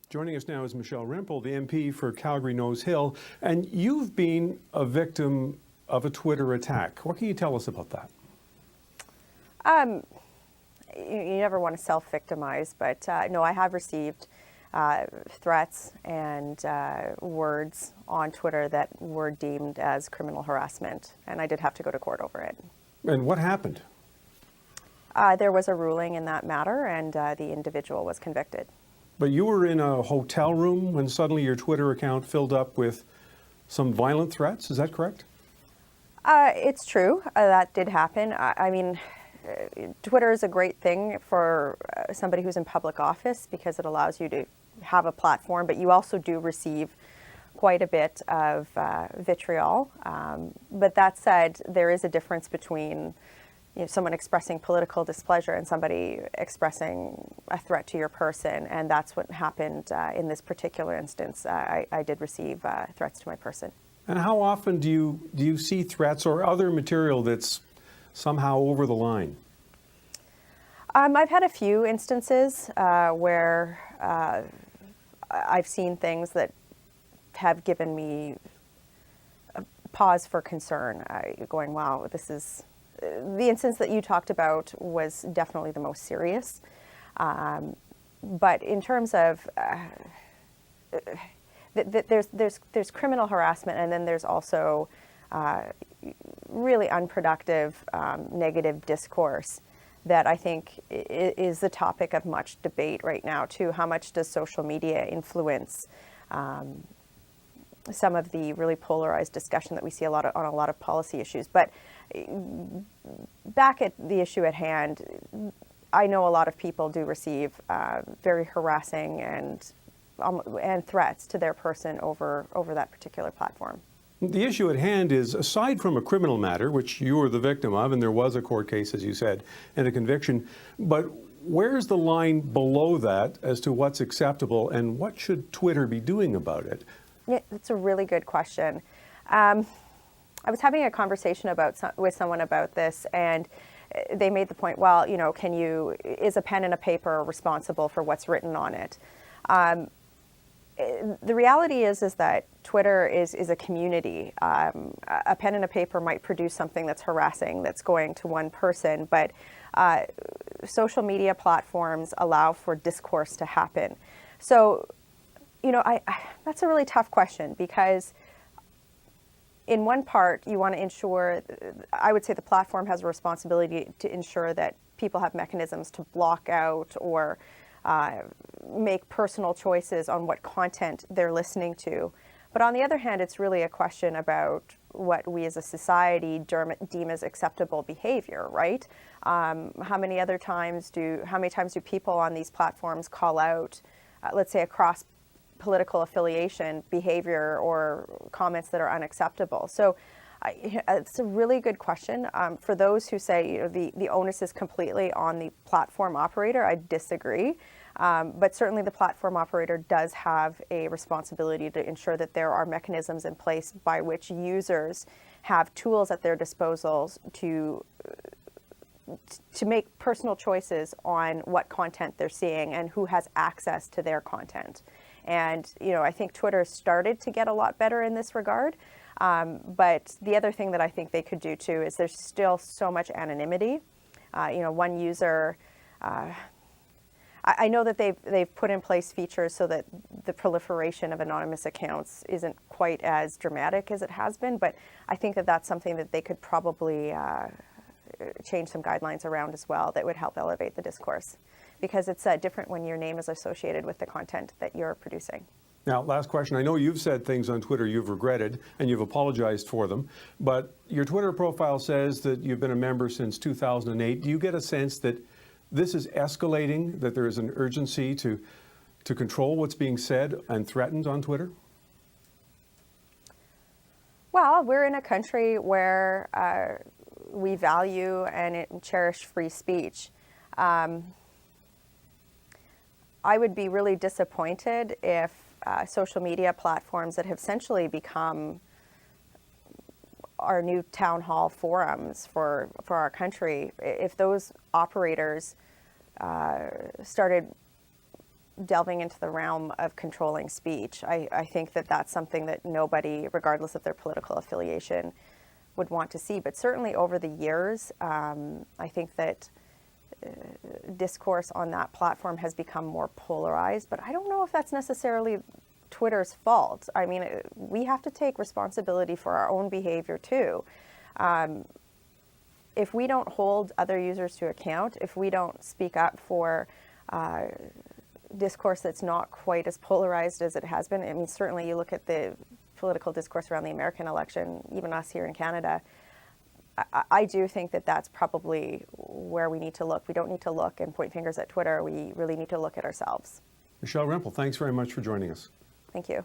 Joining us now is Michelle Rempel, the MP for Calgary-Nose Hill, and you've been a victim of a Twitter attack. What can you tell us about that? You never want to self-victimize, but no, I have received threats and words on Twitter that were deemed as criminal harassment, and I did have to go to court over it. And what happened? There was a ruling in that matter, and the individual was convicted. But you were in a hotel room when suddenly your Twitter account filled up with some violent threats, is that correct? It's true, that did happen. I mean, Twitter is a great thing for somebody who's in public office because it allows you to have a platform, but you also do receive quite a bit of vitriol. But that said, there is a difference between someone expressing political displeasure and somebody expressing a threat to your person, and that's what happened in this particular instance. I did receive threats to my person. And how often do you see threats or other material that's somehow over the line? I've had a few instances where I've seen things that have given me a pause for concern, going, wow, this is... The instance that you talked about was definitely the most serious. But in terms of, there's criminal harassment, and then there's also really unproductive, negative discourse that I think is the topic of much debate right now too. How much does social media influence some of the really polarized discussion that we see on a lot of policy issues? But back at the issue at hand, I know a lot of people do receive very harassing and threats to their person over that particular platform. The issue at hand is, aside from a criminal matter, which you were the victim of, and there was a court case, as you said, and a conviction, but where's the line below that as to what's acceptable, and what should Twitter be doing about it? Yeah, that's a really good question. I was having a conversation with someone about this, and they made the point, well, is a pen and a paper responsible for what's written on it? The reality is that Twitter is a community. A pen and a paper might produce something that's harassing, that's going to one person, but social media platforms allow for discourse to happen. So, that's a really tough question, because in one part, you want to ensure, I would say the platform has a responsibility to ensure that people have mechanisms to block out or make personal choices on what content they're listening to. But on the other hand, it's really a question about what we as a society deem as acceptable behavior, right? How many times do people on these platforms call out, let's say, across political affiliation behavior or comments that are unacceptable? So it's a really good question. For those who say the onus is completely on the platform operator, I disagree. But certainly the platform operator does have a responsibility to ensure that there are mechanisms in place by which users have tools at their disposals to make personal choices on what content they're seeing and who has access to their content. And, I think Twitter started to get a lot better in this regard. But the other thing that I think they could do too is there's still so much anonymity. One user, I know that they've put in place features so that the proliferation of anonymous accounts isn't quite as dramatic as it has been, but I think that that's something that they could probably change some guidelines around as well that would help elevate the discourse, because it's different when your name is associated with the content that you're producing. Now, last question. I know you've said things on Twitter you've regretted and you've apologized for them, but your Twitter profile says that you've been a member since 2008. Do you get a sense that this is escalating, that there is an urgency to control what's being said and threatened on Twitter? Well, we're in a country where we value and cherish free speech. I would be really disappointed if social media platforms that have essentially become our new town hall forums for our country, if those operators started delving into the realm of controlling speech. I think that that's something that nobody, regardless of their political affiliation, would want to see. But certainly over the years, I think that discourse on that platform has become more polarized, but I don't know if that's necessarily Twitter's fault. I mean, we have to take responsibility for our own behavior too. If we don't hold other users to account, if we don't speak up for discourse that's not quite as polarized as it has been, I mean, certainly you look at the political discourse around the American election, even us here in Canada, I do think that that's probably where we need to look. We don't need to look and point fingers at Twitter. We really need to look at ourselves. Michelle Rempel, thanks very much for joining us. Thank you.